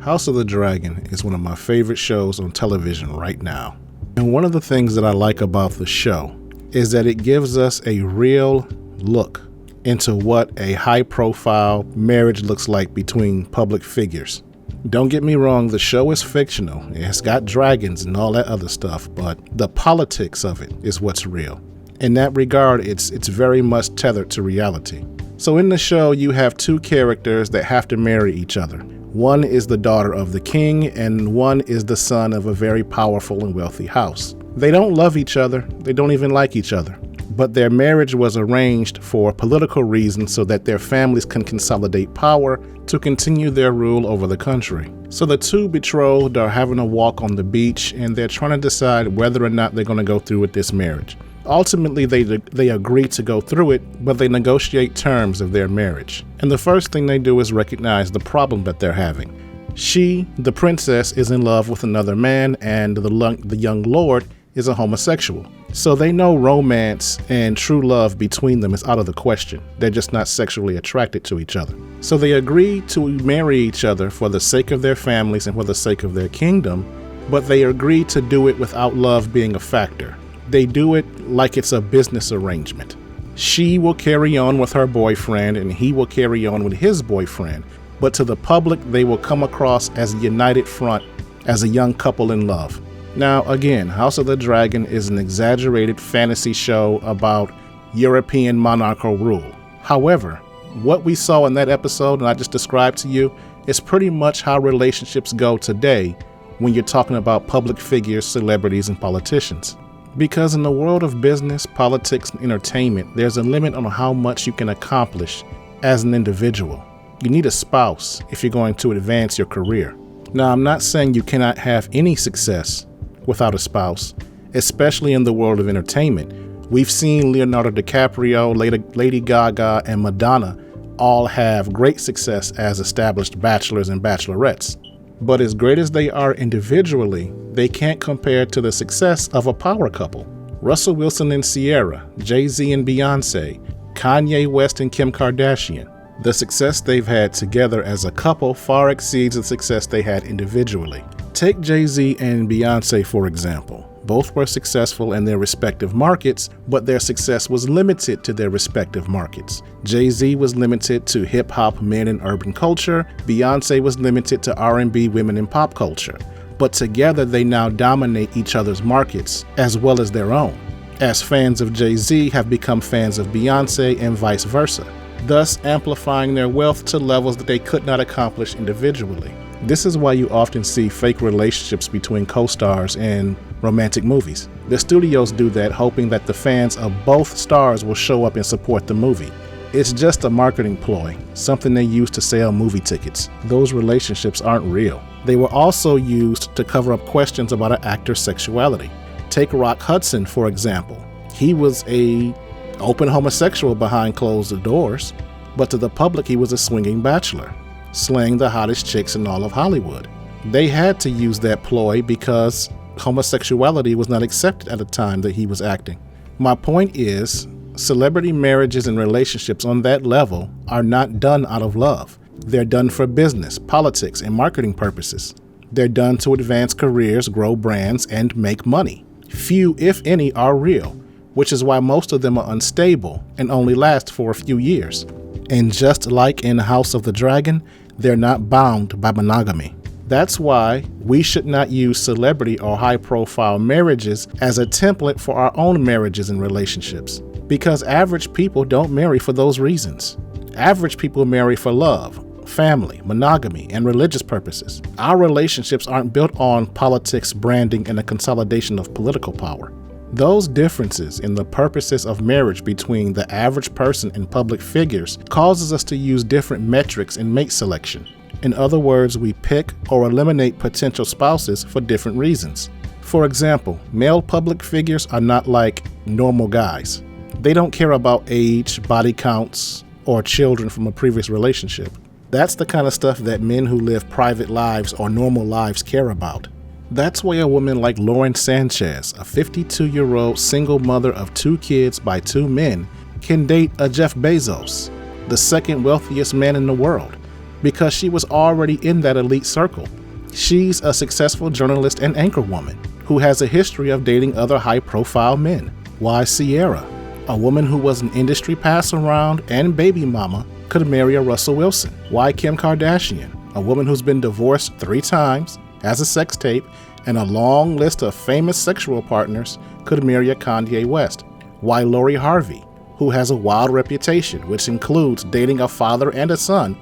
House of the Dragon is one of my favorite shows on television right now. And one of the things that I like about the show is that it gives us a real look into what a high-profile marriage looks like between public figures. Don't get me wrong, the show is fictional. It's got dragons and all that other stuff, but the politics of it is what's real. In that regard, it's very much tethered to reality. So in the show, you have two characters that have to marry each other. One is the daughter of the king, and one is the son of a very powerful and wealthy house. They don't love each other. They don't even like each other. But their marriage was arranged for political reasons so that their families can consolidate power to continue their rule over the country. So the two betrothed are having a walk on the beach, and they're trying to decide whether or not they're going to go through with this marriage. Ultimately, they agree to go through it, but they negotiate terms of their marriage. And the first thing they do is recognize the problem that they're having. She, the princess, is in love with another man, and the young lord is a homosexual. So they know romance and true love between them is out of the question. They're just not sexually attracted to each other. So they agree to marry each other for the sake of their families and for the sake of their kingdom, but they agree to do it without love being a factor. They do it like it's a business arrangement. She will carry on with her boyfriend and he will carry on with his boyfriend, but to the public, they will come across as a united front, as a young couple in love. Now, again, House of the Dragon is an exaggerated fantasy show about European monarchical rule. However, what we saw in that episode and I just described to you is pretty much how relationships go today when you're talking about public figures, celebrities, and politicians. Because in the world of business, politics, and entertainment, there's a limit on how much you can accomplish as an individual. You need a spouse if you're going to advance your career. Now, I'm not saying you cannot have any success without a spouse, especially in the world of entertainment. We've seen Leonardo DiCaprio, Lady Gaga, and Madonna all have great success as established bachelors and bachelorettes. But as great as they are individually, they can't compare to the success of a power couple. Russell Wilson and Ciara, Jay-Z and Beyonce, Kanye West and Kim Kardashian. The success they've had together as a couple far exceeds the success they had individually. Take Jay-Z and Beyonce, for example. Both were successful in their respective markets, but their success was limited to their respective markets. Jay-Z was limited to hip-hop men and urban culture. Beyonce was limited to R&B women and pop culture. But together they now dominate each other's markets as well as their own, as fans of Jay-Z have become fans of Beyonce and vice versa, thus amplifying their wealth to levels that they could not accomplish individually. This is why you often see fake relationships between co-stars in romantic movies. The studios do that, hoping that the fans of both stars will show up and support the movie. It's just a marketing ploy, something they use to sell movie tickets. Those relationships aren't real. They were also used to cover up questions about an actor's sexuality. Take Rock Hudson, for example. He was an open homosexual behind closed doors, but to the public he was a swinging bachelor, slaying the hottest chicks in all of Hollywood. They had to use that ploy because homosexuality was not accepted at the time that he was acting. My point is, celebrity marriages and relationships on that level are not done out of love. They're done for business, politics, and marketing purposes. They're done to advance careers, grow brands, and make money. Few, if any, are real, which is why most of them are unstable and only last for a few years. And just like in House of the Dragon, they're not bound by monogamy. That's why we should not use celebrity or high-profile marriages as a template for our own marriages and relationships, because average people don't marry for those reasons. Average people marry for love, family, monogamy, and religious purposes. Our relationships aren't built on politics, branding, and a consolidation of political power. Those differences in the purposes of marriage between the average person and public figures causes us to use different metrics in mate selection. In other words, we pick or eliminate potential spouses for different reasons. For example, male public figures are not like normal guys. They don't care about age, body counts, or children from a previous relationship. That's the kind of stuff that men who live private lives or normal lives care about. That's why a woman like Lauren Sanchez, a 52-year-old single mother of 2 kids by 2 men, can date a Jeff Bezos, the second wealthiest man in the world, because she was already in that elite circle. She's a successful journalist and anchorwoman who has a history of dating other high-profile men. Why Sierra, a woman who was an industry pass-around and baby mama, could marry a Russell Wilson? Why Kim Kardashian, a woman who's been divorced 3 times, has a sex tape, and a long list of famous sexual partners, could marry a Kanye West? Why Lori Harvey, who has a wild reputation, which includes dating a father and a son,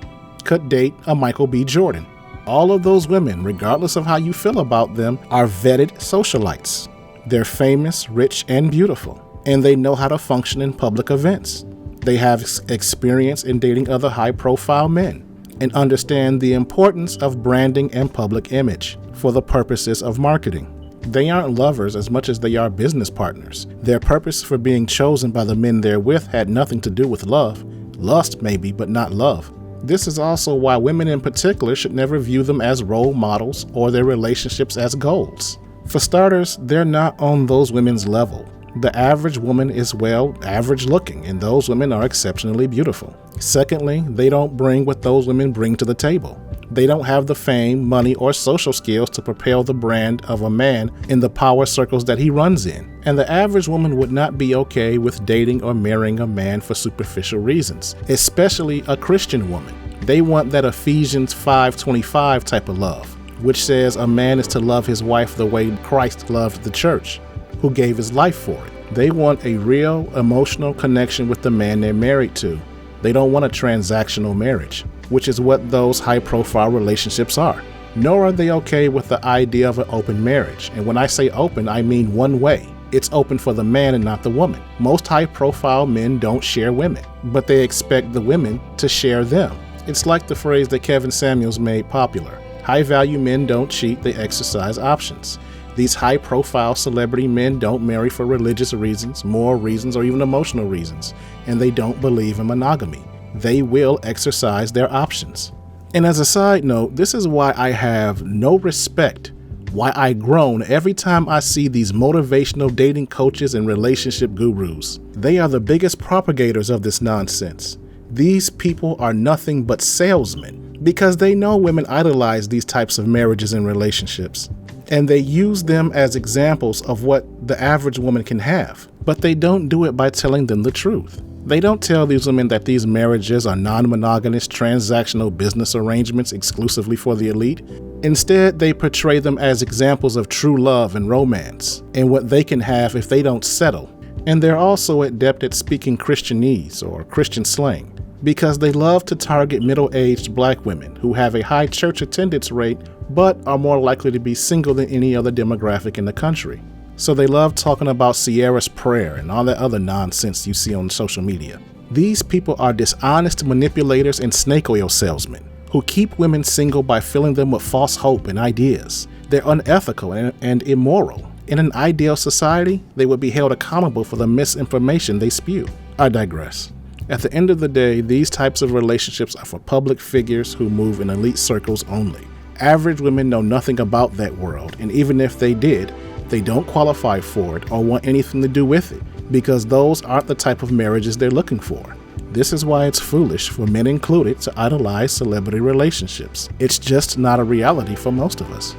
could date a Michael B. Jordan? All of those women, regardless of how you feel about them, are vetted socialites. They're famous, rich, and beautiful, and they know how to function in public events. They have experience in dating other high-profile men and understand the importance of branding and public image for the purposes of marketing. They aren't lovers as much as they are business partners. Their purpose for being chosen by the men they're with had nothing to do with love. Lust maybe, but not love. This is also why women in particular should never view them as role models or their relationships as goals. For starters, they're not on those women's level. The average woman is, well, average looking, and those women are exceptionally beautiful. Secondly, they don't bring what those women bring to the table. They don't have the fame, money, or social skills to propel the brand of a man in the power circles that he runs in. And the average woman would not be okay with dating or marrying a man for superficial reasons, especially a Christian woman. They want that Ephesians 5:25 type of love, which says a man is to love his wife the way Christ loved the church, who gave his life for it. They want a real emotional connection with the man they're married to. They don't want a transactional marriage, which is what those high-profile relationships are. Nor are they okay with the idea of an open marriage. And when I say open, I mean one way. It's open for the man and not the woman. Most high-profile men don't share women, but they expect the women to share them. It's like the phrase that Kevin Samuels made popular. High-value men don't cheat, they exercise options. These high-profile celebrity men don't marry for religious reasons, moral reasons, or even emotional reasons, and they don't believe in monogamy. They will exercise their options. And as a side note, this is why I have no respect, why I groan every time I see these motivational dating coaches and relationship gurus. They are the biggest propagators of this nonsense. These people are nothing but salesmen because they know women idolize these types of marriages and relationships, and they use them as examples of what the average woman can have. But they don't do it by telling them the truth. They don't tell these women that these marriages are non-monogamous transactional business arrangements exclusively for the elite. Instead, they portray them as examples of true love and romance and what they can have if they don't settle. And they're also adept at speaking Christianese or Christian slang because they love to target middle-aged black women who have a high church attendance rate but are more likely to be single than any other demographic in the country. So they love talking about Sierra's prayer and all that other nonsense you see on social media. These people are dishonest manipulators and snake oil salesmen who keep women single by filling them with false hope and ideas. They're unethical and immoral. In an ideal society, they would be held accountable for the misinformation they spew. I digress. At the end of the day, these types of relationships are for public figures who move in elite circles only. Average women know nothing about that world, and even if they did, they don't qualify for it or want anything to do with it because those aren't the type of marriages they're looking for. This is why it's foolish for men included to idolize celebrity relationships. It's just not a reality for most of us.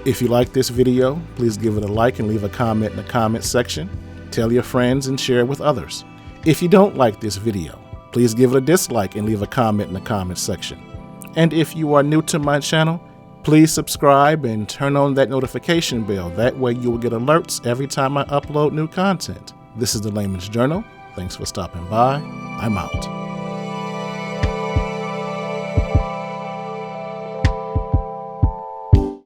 If you like this video, please give it a like and leave a comment in the comment section. Tell your friends and share it with others. If you don't like this video, please give it a dislike and leave a comment in the comment section. And if you are new to my channel, please subscribe and turn on that notification bell. That way you will get alerts every time I upload new content. This is the Layman's Journal. Thanks for stopping by. I'm out.